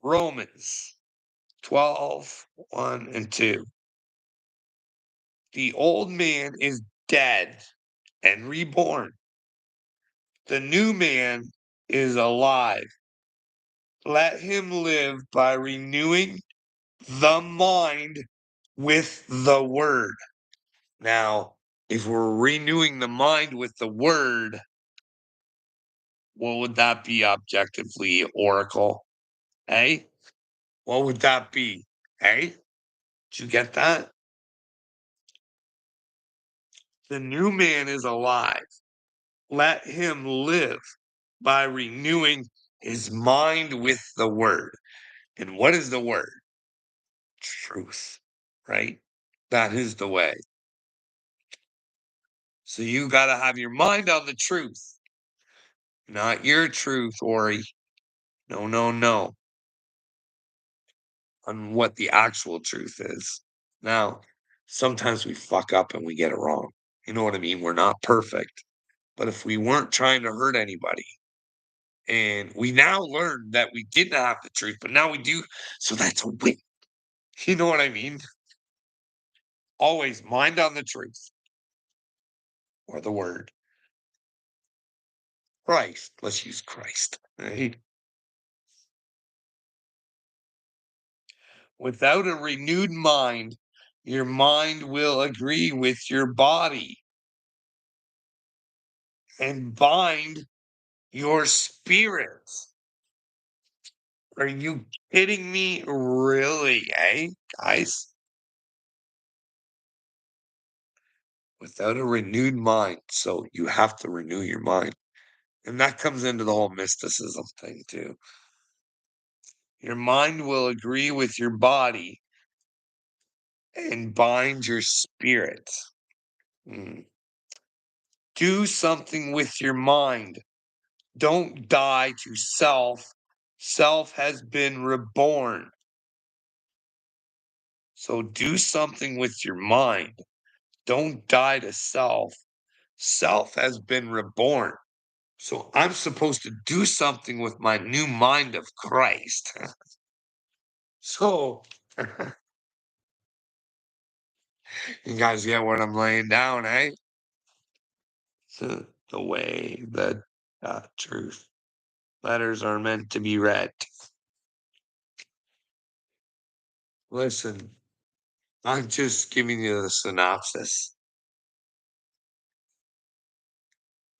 Romans 12, 1 and 2. The old man is dead and reborn. The new man is alive. Let him live by renewing the mind with the word. Now, if we're renewing the mind with the word, what would that be objectively, Oracle? Hey? What would that be? Hey? Did you get that? The new man is alive. Let him live by renewing his mind with the word. And what is the word? Truth, right? That is the way. So you got to have your mind on the truth, not your truth, Ori. No, no, no. On what the actual truth is. Now, sometimes we fuck up and we get it wrong. You know what I mean? We're not perfect. But if we weren't trying to hurt anybody, and we now learn that we didn't have the truth, but now we do, so that's a win. You know what I mean? Always mind on the truth or the word. Christ. Let's use Christ. Right? Without a renewed mind, your mind will agree with your body and bind your spirit. Are you kidding me? Really, eh, guys? Without a renewed mind. So you have to renew your mind. And that comes into the whole mysticism thing, too. Your mind will agree with your body and bind your spirit. Mm. Do something with your mind. Don't die to self. Self has been reborn. So do something with your mind. Don't die to self. Self has been reborn. So I'm supposed to do something with my new mind of Christ. So you guys get what I'm laying down, eh? The way, the truth. Letters are meant to be read. Listen, I'm just giving you the synopsis.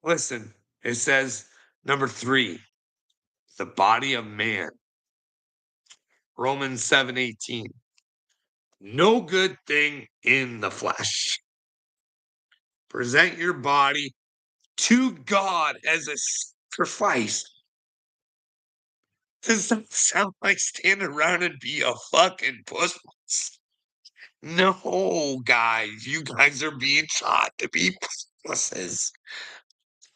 Listen, it says number 3, the body of man. Romans 7:18. No good thing in the flesh. Present your body to God as a sacrifice. Does that sound like standing around and be a fucking puss? No, guys, you guys are being taught to be pusses.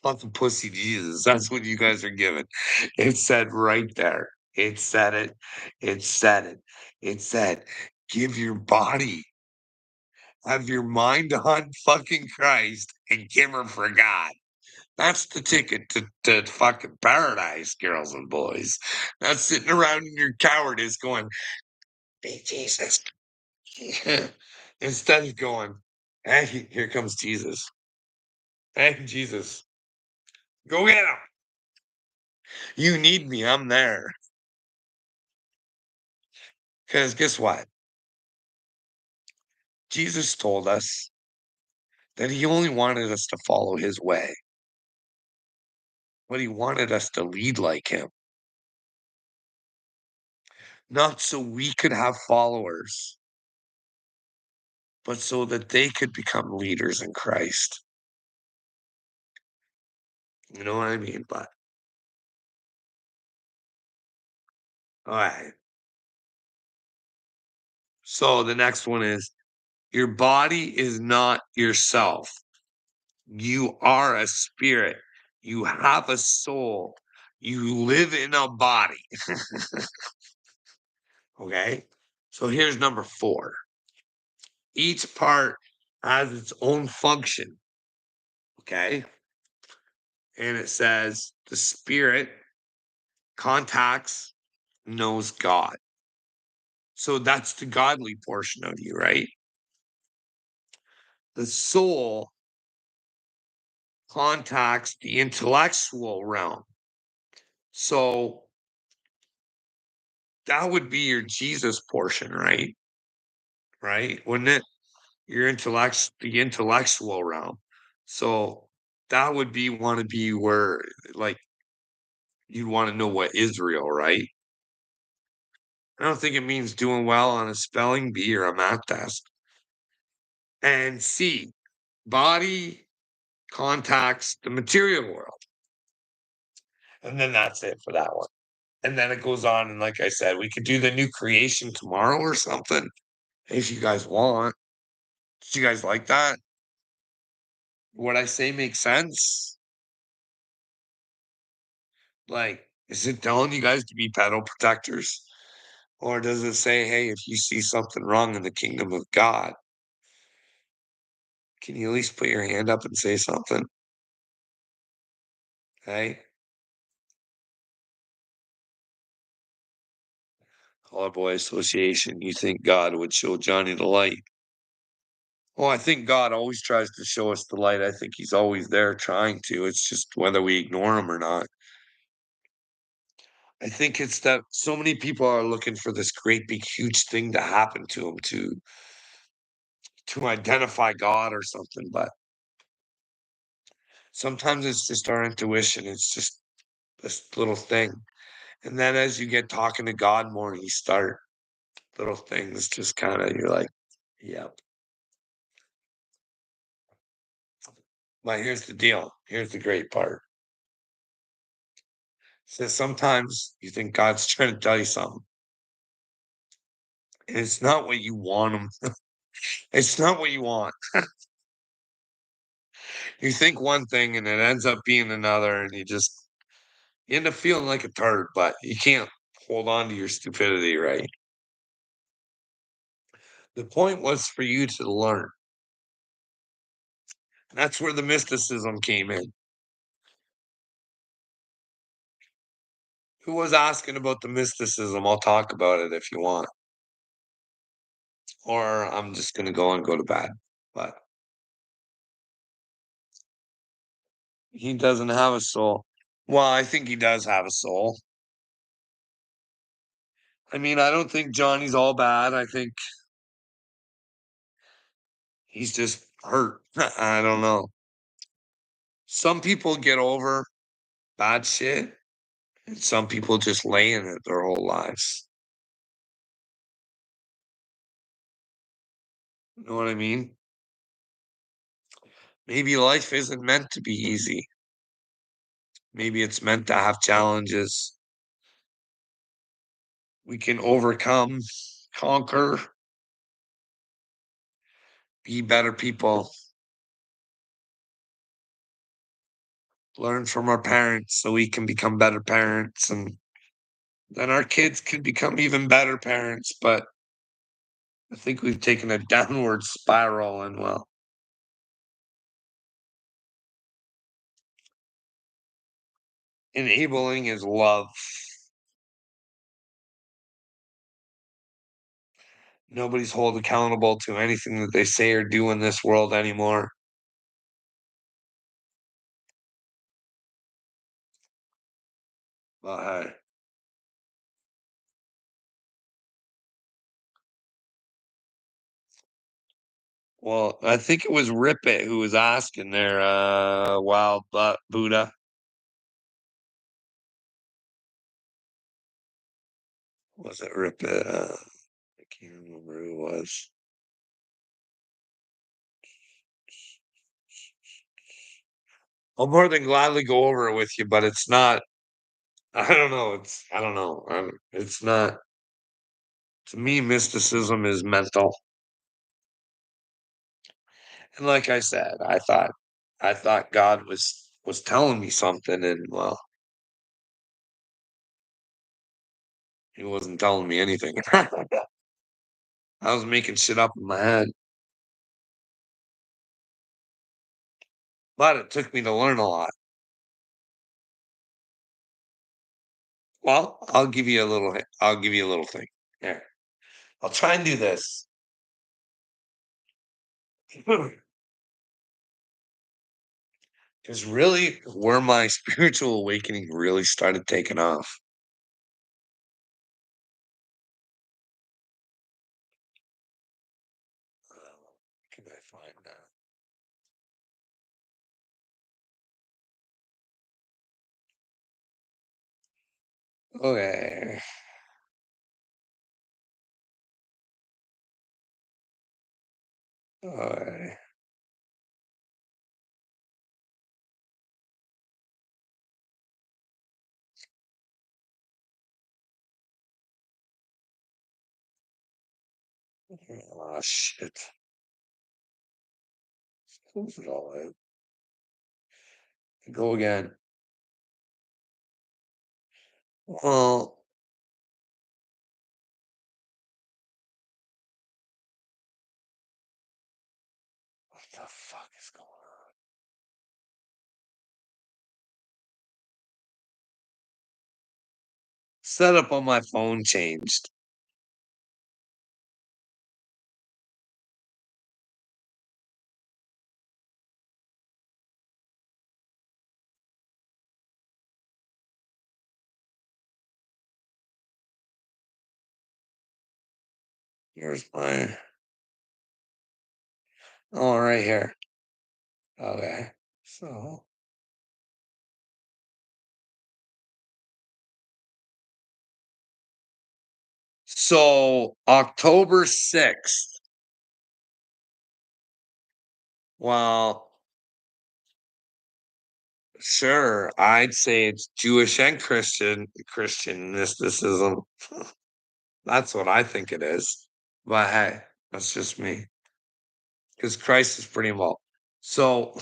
Fucking pussy Jesus. That's what you guys are given. It said right there. It said it. It said it. It said, give your body, have your mind on fucking Christ and give her for God. That's the ticket to fucking paradise, girls and boys. Not sitting around in your cowardice going, be Jesus. Instead of going, hey, here comes Jesus. Hey, Jesus, go get him. You need me. I'm there. Because guess what? Jesus told us that he only wanted us to follow his way, but he wanted us to lead like him, not so we could have followers, but so that they could become leaders in Christ. You know what I mean? But all right. So the next one is your body is not yourself. You are a spirit. You have a soul. You live in a body. Okay. So here's number 4. Each part has its own function. Okay. And it says the spirit contacts, knows God. So that's the godly portion of you, right? The soul contacts the intellectual realm. So that would be your Jesus portion, right? Right? Wouldn't it? Your the intellectual realm. So that would be want to be where like you'd want to know what Israel, right? I don't think it means doing well on a spelling bee or a math test. And C, body contacts the material world. And then that's it for that one. And then it goes on. And like I said, we could do the new creation tomorrow or something if you guys want. Did you guys like that? What I say makes sense? Like, is it telling you guys to be pedal protectors? Or does it say, hey, if you see something wrong in the kingdom of God, can you at least put your hand up and say something? Hey, All Boy Association, you think God would show Johnny the light? Well, I think God always tries to show us the light. I think he's always there trying to. It's just whether we ignore him or not. I think it's that so many people are looking for this great big huge thing to happen to them to identify God or something, but sometimes it's just our intuition. It's just this little thing. And then as you get talking to God more, you start little things just kind of you're like, yep. But here's the deal. Here's the great part. So sometimes you think God's trying to tell you something. And it's not what you want him. It's not what you want. You think one thing and it ends up being another, and you end up feeling like a turd, but you can't hold on to your stupidity, right? The point was for you to learn. That's where the mysticism came in. Who was asking about the mysticism? I'll talk about it if you want. Or I'm just gonna go and go to bed. But he doesn't have a soul. Well, I think he does have a soul. I mean, I don't think Johnny's all bad. I think he's just hurt. I don't know. Some people get over bad shit, and some people just lay in it their whole lives. You know what I mean? Maybe life isn't meant to be easy. Maybe it's meant to have challenges. we can overcome, conquer, be better people, learn from our parents so we can become better parents, and then our kids can become even better parents. But I think we've taken a downward spiral, and well, enabling is love. Nobody's held accountable to anything that they say or do in this world anymore. But hey, well, I think it was Rip It who was asking there, Wild Buddha. Was it Rip It? I can't remember who it was. I'll more than gladly go over it with you, but it's not. I don't know. I don't know. It's not. To me, mysticism is mental. And like I said, I thought God was telling me something, and well, he wasn't telling me anything. I was making shit up in my head, but it took me to learn a lot. Well, I'll give you a little. I'll give you a little thing. Here, I'll try and do this. Because really, where my spiritual awakening really started taking off. Can I find that? Okay. Alright. Oh, shit. Move it all in. Go again. Well, what the fuck is going on? Setup on my phone changed. Here's my. Oh, right here. Okay. So. So October 6th. Well, sure. I'd say it's Jewish and Christian mysticism. That's what I think it is. But hey, that's just me. Because Christ is pretty involved. So,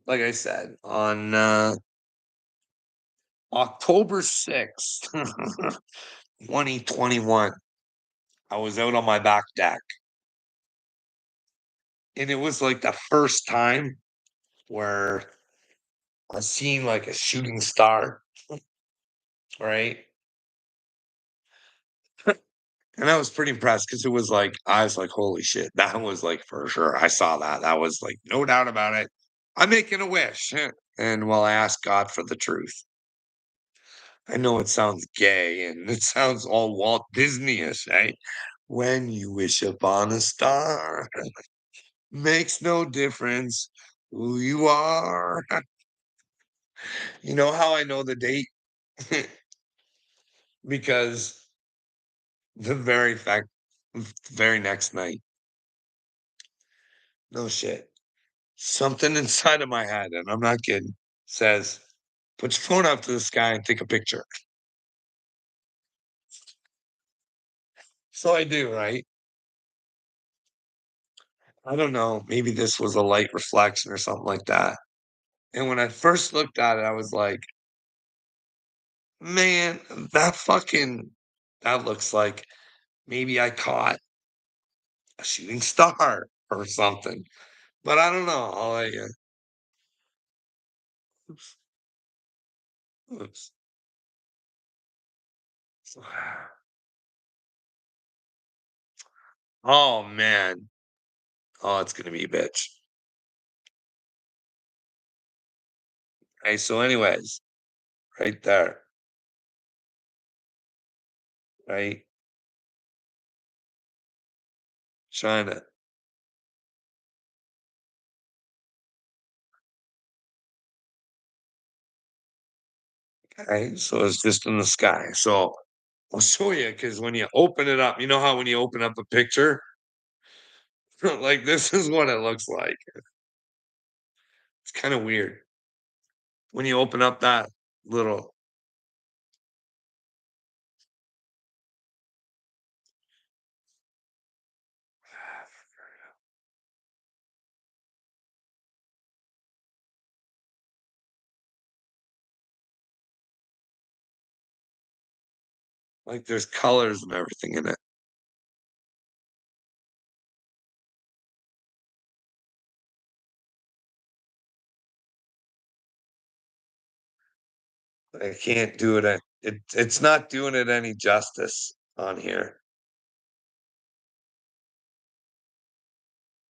like I said, on October 6th, 2021, I was out on my back deck. And it was like the first time where I seen like a shooting star, right? And I was pretty impressed because it was like, I was like, holy shit, that was like for sure. I saw that. That was like, no doubt about it. I'm making a wish. And well, I asked God for the truth. I know it sounds gay and it sounds all Walt Disney-ish, right? When you wish upon a star, makes no difference who you are. You know how I know the date? Because the very next night, no shit, something inside of my head, and I'm not kidding. says, "Put your phone up to the sky and take a picture." So I do, right? I don't know, maybe this was a light reflection or something like that. And when I first looked at it, I was like, "Man, that looks like maybe I caught a shooting star or something." But I don't know, I'll let you oops, oops. Oh, man. Oh, it's gonna be a bitch. Hey, so anyways, right there, right? China. Okay, so it's just in the sky. So I'll show you because when you open it up, you know how when you open up a picture, like this is what it looks like. It's kind of weird when you open up that little, like there's colors and everything in it. I can't do it. It's not doing it any justice on here.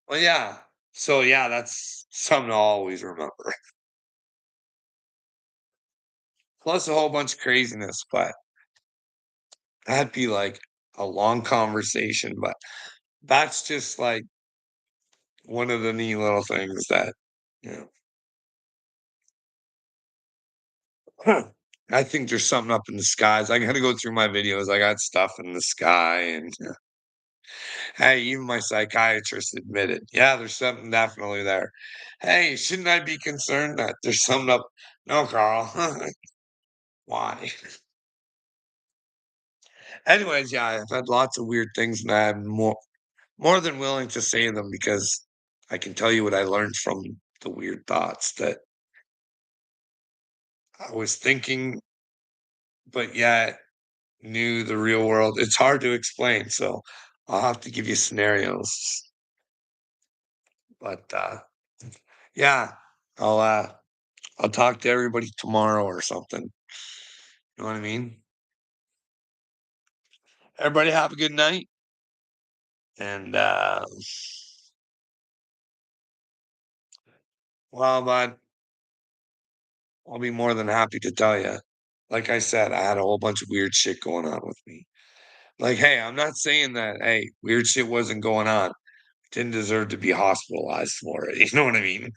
Well, yeah. So yeah, that's something to always remember. Plus a whole bunch of craziness, but that'd be like a long conversation. But that's just like one of the neat little things that, you know, I think there's something up in the skies. I gotta go through my videos. I got stuff in the sky, and hey, even my psychiatrist admitted, yeah, there's something definitely there. Hey, shouldn't I be concerned that there's something up? No, Carl. Why? Anyways, yeah, I've had lots of weird things, and I'm more than willing to say them because I can tell you what I learned from the weird thoughts that I was thinking, but yet knew the real world. It's hard to explain, so I'll have to give you scenarios. But yeah, I'll uh I'll talk to everybody tomorrow or something. You know what I mean? Everybody have a good night. And well, bud, I'll be more than happy to tell you. Like I said, I had a whole bunch of weird shit going on with me. Like, hey, I'm not saying that, hey, weird shit wasn't going on. Didn't deserve to be hospitalized for it. You know what I mean?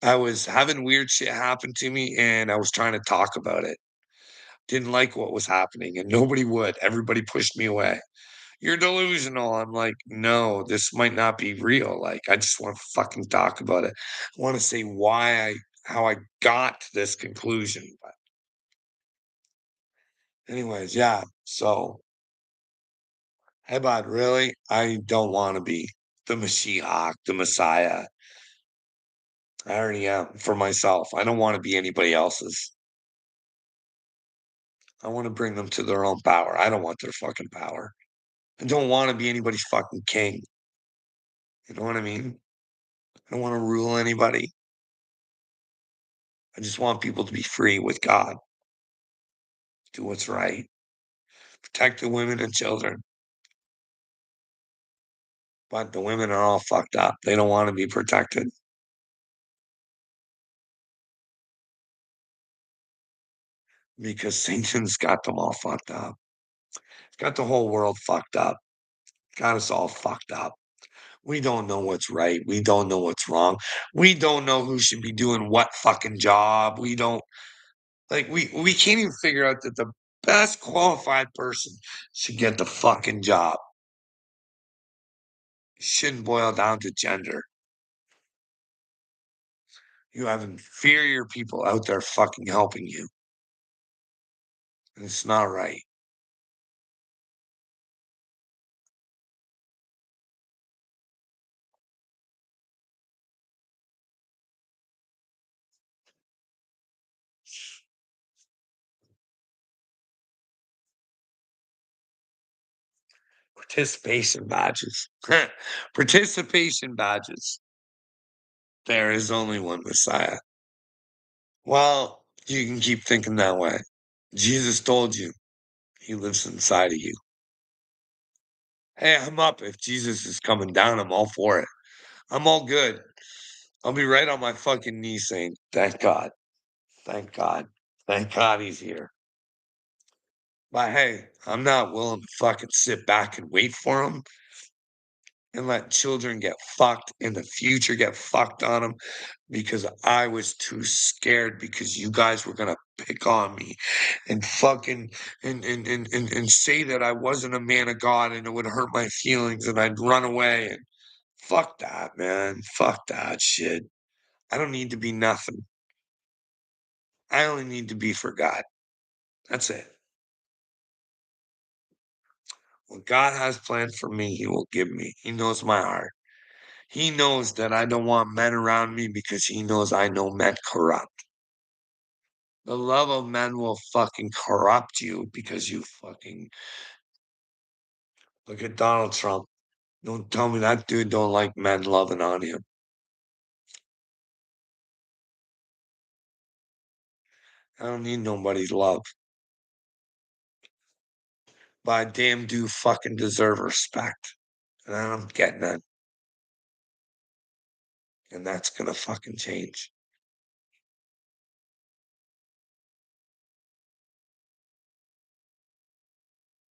I was having weird shit happen to me and I was trying to talk about it. Didn't like what was happening and nobody would. Everybody pushed me away. You're delusional. I'm like, no, this might not be real. Like, I just want to fucking talk about it. I want to say how I got to this conclusion. But anyways, yeah. So, hey, bud, really? I don't want to be the Mashiach, the Messiah. I already am for myself. I don't want to be anybody else's. I want to bring them to their own power. I don't want their fucking power. I don't want to be anybody's fucking king. You know what I mean? I don't want to rule anybody. I just want people to be free with God, do what's right, protect the women and children. But the women are all fucked up. They don't want to be protected because Satan's got them all fucked up. It's got the whole world fucked up. Got us all fucked up. We don't know what's right. We don't know what's wrong. We don't know who should be doing what fucking job. We don't like we can't even figure out that the best qualified person should get the fucking job. It shouldn't boil down to gender. You have inferior people out there fucking helping you, and it's not right. Participation badges. Participation badges. There is only one Messiah. Well, you can keep thinking that way. Jesus told you he lives inside of you. Hey, I'm up. If Jesus is coming down, I'm all for it. I'm all good. I'll be right on my fucking knees saying, thank God. Thank God. Thank God he's here. But hey, I'm not willing to fucking sit back and wait for him and let children get fucked in the future, get fucked on them because I was too scared because you guys were gonna pick on me and fucking and say that I wasn't a man of God and it would hurt my feelings and I'd run away and fuck that, man. Fuck that shit. I don't need to be nothing. I only need to be for God. That's it. What God has planned for me, He will give me. He knows my heart. He knows that I don't want men around me because He knows I know men corrupt. The love of men will fucking corrupt you because you fucking look at Donald Trump. Don't tell me that dude don't like men loving on him. I don't need nobody's love. But I damn do fucking deserve respect. And I'm getting that. And that's gonna fucking change.